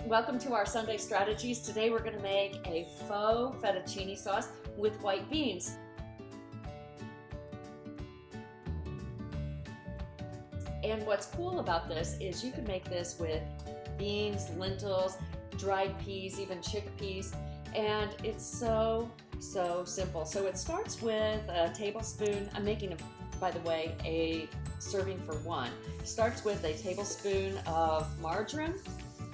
welcome to our Sunday strategies. Today we're going to make a faux fettuccine sauce with white beans. And what's cool about this is you can make this with beans, lentils, dried peas, even chickpeas, and it's so simple. So it starts with a tablespoon. I'm making, by the way, a serving for one. Starts with a tablespoon of margarine.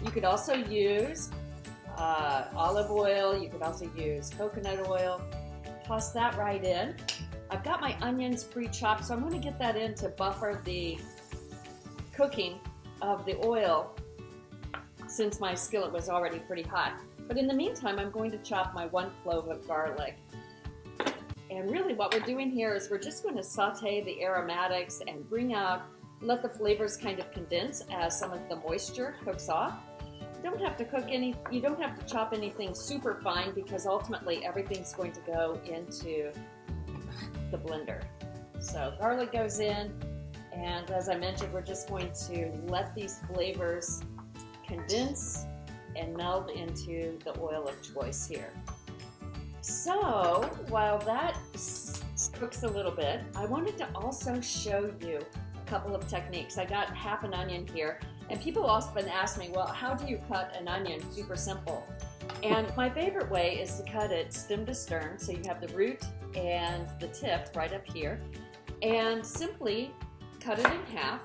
You could also use olive oil. You could also use coconut oil. Toss that right in. I've got my onions pre-chopped, so I'm going to get that in to buffer the cooking of the oil since my skillet was already pretty hot. But in the meantime, I'm going to chop my 1 clove of garlic. And really what we're doing here is we're just going to saute the aromatics and let the flavors kind of condense as some of the moisture cooks off. You don't have to chop anything super fine because ultimately everything's going to go into the blender. So garlic goes in, and as I mentioned, we're just going to let these flavors condense and meld into the oil of choice here. So while that cooks a little bit, I wanted to also show you a couple of techniques. I got half an onion here, and people often ask me, well, how do you cut an onion? Super simple. And my favorite way is to cut it stem to stern, so you have the root and the tip right up here, and simply cut it in half,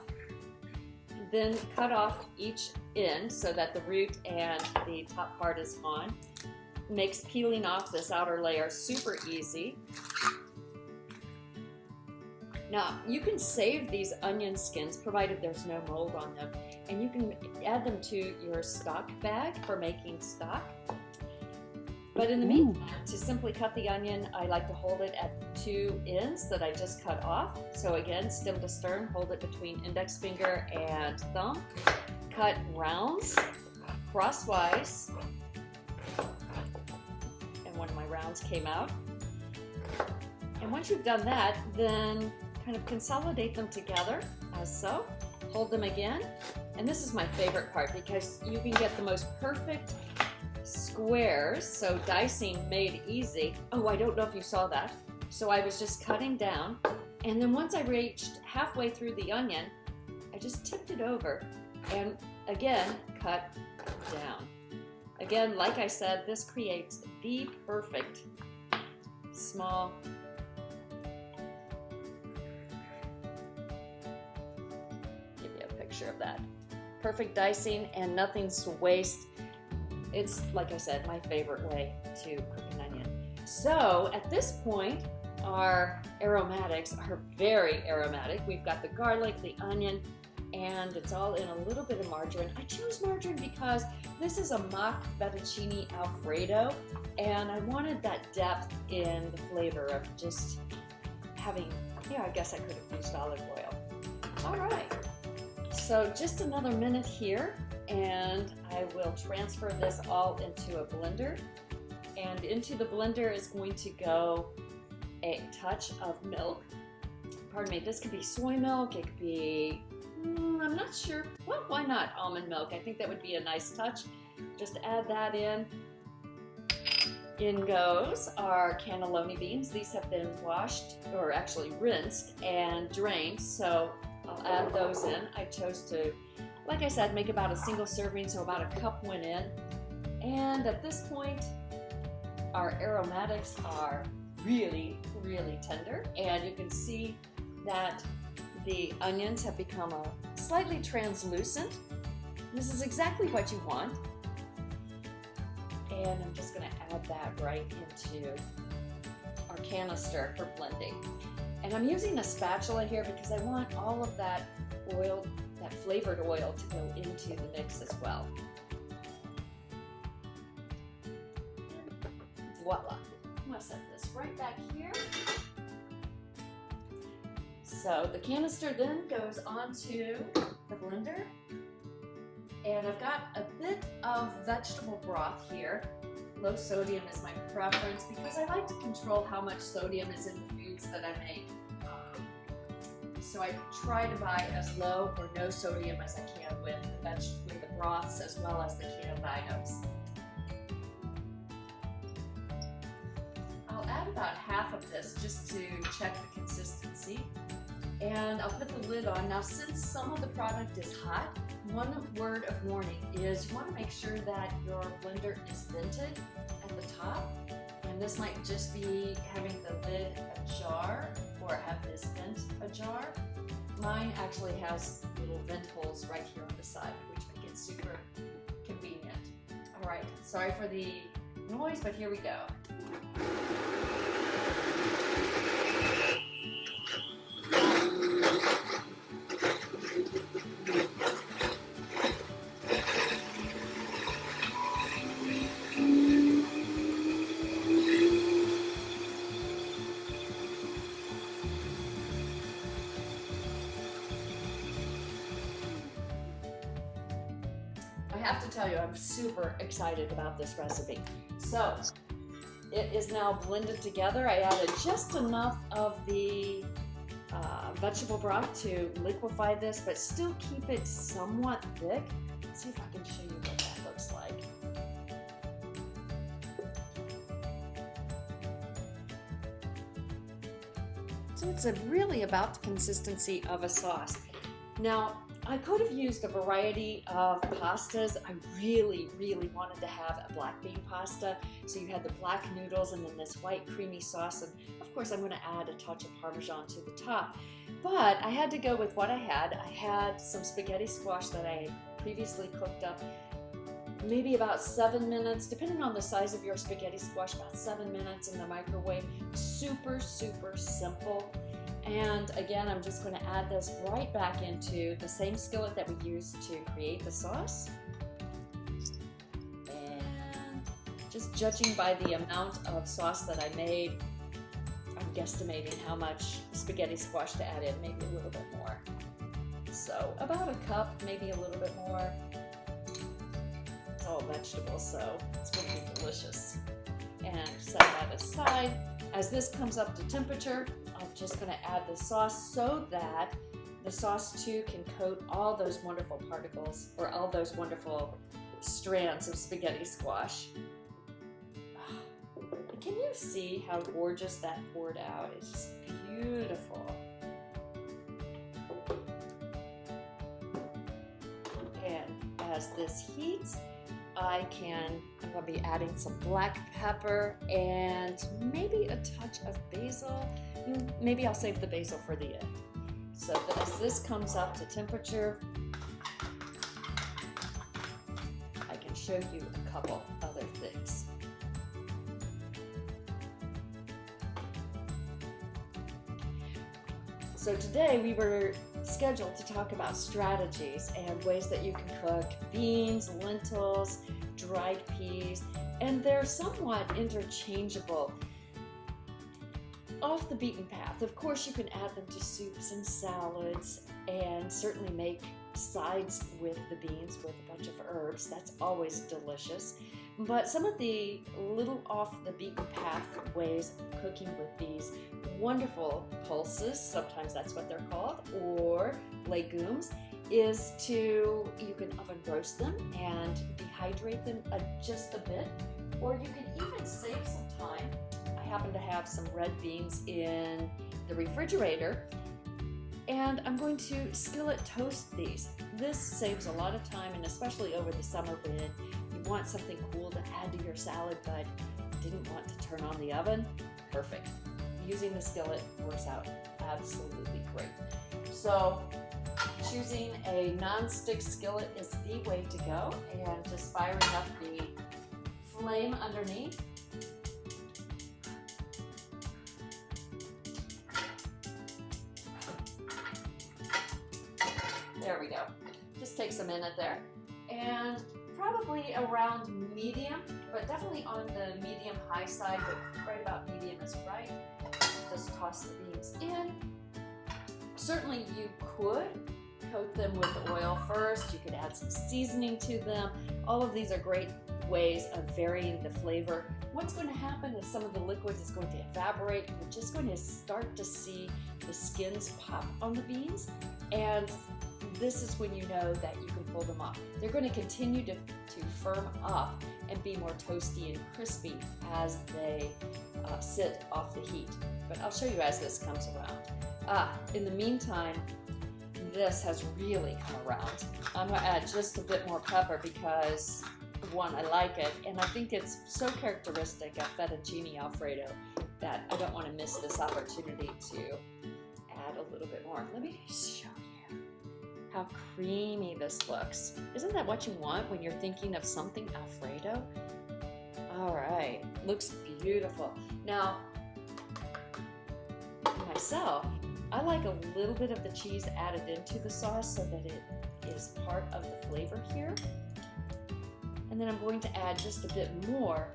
then cut off each end so that the root and the top part is gone. Makes peeling off this outer layer super easy. Now, you can save these onion skins provided there's no mold on them, and you can add them to your stock bag for making stock. But in the meantime, to simply cut the onion, I like to hold it at 2 ends that I just cut off. So again, stem to stern, hold it between index finger and thumb. Cut rounds crosswise. And one of my rounds came out. And once you've done that, then kind of consolidate them together as so. Hold them again. And this is my favorite part because you can get the most perfect squares, so dicing made easy. Oh, I don't know if you saw that. So I was just cutting down, and then once I reached halfway through the onion, I just tipped it over and again cut down. Again, like I said, this creates the perfect small give you a picture of that. Perfect dicing and nothing's to waste. It's, like I said, my favorite way to cook an onion. So at this point, our aromatics are very aromatic. We've got the garlic, the onion, and it's all in a little bit of margarine. I chose margarine because this is a mock fettuccine Alfredo, and I wanted that depth in the flavor of just having, I guess I could have used olive oil. All right, so just another minute here, and I will transfer this all into a blender. And into the blender is going to go a touch of milk. Pardon me, this could be soy milk, it could be, I'm not sure. Well, why not almond milk? I think that would be a nice touch. Just add that in. In goes our cannelloni beans. These have been washed, or actually rinsed and drained, so I'll add those in. I chose to, like I said, make about a single serving, so about a cup went in. And at this point, our aromatics are really tender, and you can see that the onions have become slightly translucent. This is exactly what you want. And I'm just going to add that right into our canister for blending. And I'm using a spatula here because I want all of that oil, that flavored oil, to go into the mix as well. And voila. I'm going to set this right back here. So the canister then goes onto the blender, and I've got a bit of vegetable broth here. Low sodium is my preference because I like to control how much sodium is in the foods that I make. So I try to buy as low or no sodium as I can with the broths as well as the canned items. I'll add about half of this just to check the consistency. And I'll put the lid on. Now, since some of the product is hot, one word of warning is you want to make sure that your blender is vented at the top. And this might just be having the lid ajar or have this vent ajar. Mine actually has little vent holes right here on the side, which make it super convenient. All right, sorry for the noise, but here we go. I have to tell you, I'm super excited about this recipe. So it is now blended together. I added just enough of the vegetable broth to liquefy this, but still keep it somewhat thick. Let's see if I can show you what that looks like. So it's really about the consistency of a sauce. Now, I could have used a variety of pastas. I really wanted to have a black bean pasta. So you had the black noodles and then this white creamy sauce. And of course, I'm going to add a touch of Parmesan to the top. But I had to go with what I had. I had some spaghetti squash that I previously cooked up. Maybe about 7 minutes, depending on the size of your spaghetti squash, about 7 minutes in the microwave. Super simple. And again, I'm just going to add this right back into the same skillet that we used to create the sauce. And just judging by the amount of sauce that I made, I'm guesstimating how much spaghetti squash to add in, maybe a little bit more. So about a cup, maybe a little bit more. It's all vegetables, so it's going to be delicious. And set that aside. As this comes up to temperature, I'm just going to add the sauce so that the sauce too can coat all those wonderful particles or all those wonderful strands of spaghetti squash. Can you see how gorgeous that poured out? It's just beautiful. And as this heats, I'm going to be adding some black pepper and maybe a touch of basil. Maybe I'll save the basil for the end. So that as this comes up to temperature, I can show you a couple other things. So today we were scheduled to talk about strategies and ways that you can cook beans, lentils, dried peas, and they're somewhat interchangeable. Off the beaten path, of course, you can add them to soups and salads and certainly make sides with the beans with a bunch of herbs. That's always delicious. But some of the little off the beaten path ways of cooking with these wonderful pulses, sometimes that's what they're called, or legumes, is you can oven roast them and dehydrate them just a bit, or you can even save some time. I happen to have some red beans in the refrigerator, and I'm going to skillet toast these. This saves a lot of time, and especially over the summer when you want something cool to add to your salad but didn't want to turn on the oven. Perfect. Using the skillet works out absolutely great. So choosing a non-stick skillet is the way to go, and just firing up the flame underneath. There we go. Just takes a minute there. And probably around medium, but definitely on the medium-high side, but right about medium is right. Just toss the beans in. Certainly you could coat them with oil first. You could add some seasoning to them. All of these are great ways of varying the flavor. What's going to happen is some of the liquid is going to evaporate. You're just going to start to see the skins pop on the beans, and this is when you know that you can pull them off. They're going to continue to firm up and be more toasty and crispy as they sit off the heat. But I'll show you as this comes around. In the meantime, this has really come around. I'm going to add just a bit more pepper because, one, I like it, and I think it's so characteristic of fettuccine Alfredo that I don't want to miss this opportunity to add a little bit more. Let me show you how creamy this looks. Isn't that what you want when you're thinking of something Alfredo? All right, looks beautiful. Now, myself, I like a little bit of the cheese added into the sauce so that it is part of the flavor here. And then I'm going to add just a bit more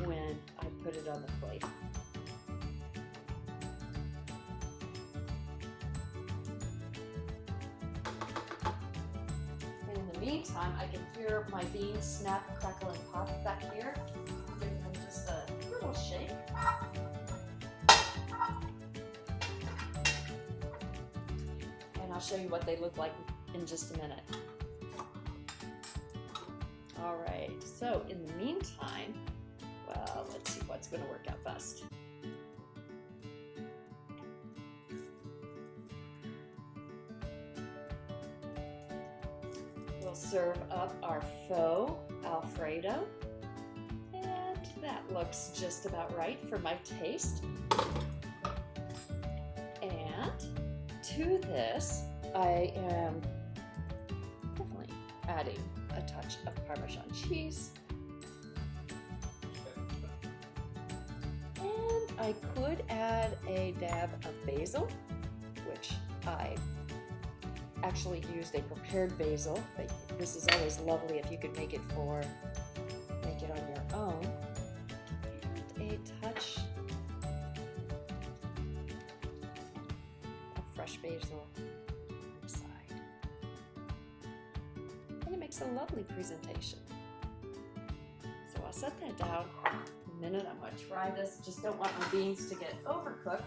when I put it on the plate. And in the meantime, I can hear my beans snap, crackle, and pop back here. Give them just a little shake. And I'll show you what they look like in just a minute. All right, so in the meantime, well, let's see what's going to work out best. We'll serve up our Faux Alfredo, and that looks just about right for my taste. And to this, I am definitely adding a touch of Parmesan cheese. And I could add a dab of basil, which I actually used a prepared basil, but this is always lovely if you could make it on your own. And a touch of fresh basil on the side. And it makes a lovely presentation. So I'll set that down. In a minute, I'm going to try this. Just don't want my beans to get overcooked.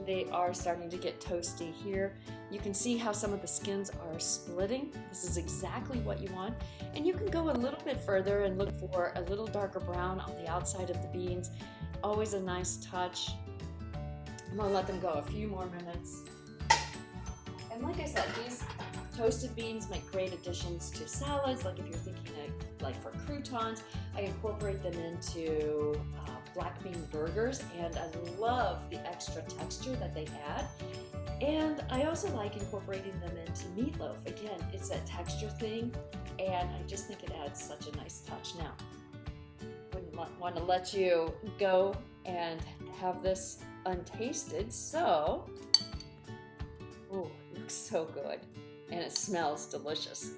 They are starting to get toasty here. You can see how some of the skins are splitting. This is exactly what you want. And you can go a little bit further and look for a little darker brown on the outside of the beans. Always a nice touch. I'm gonna let them go a few more minutes. And like I said, these toasted beans make great additions to salads. Like if you're thinking of, like for croutons, I incorporate them into black bean burgers, and I love the extra texture that they add. And I also like incorporating them into meatloaf. Again, it's that texture thing, and I just think it adds such a nice touch. Now, wouldn't want to let you go and have this untasted, so, oh, it looks so good, and it smells delicious.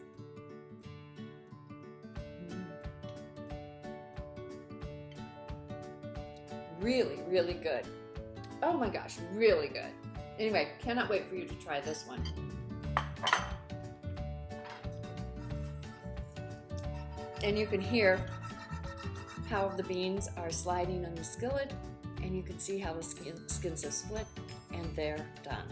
Really, really good. Oh my gosh, really good. Anyway, cannot wait for you to try this one. And you can hear how the beans are sliding on the skillet, and you can see how the skins have split, and they're done.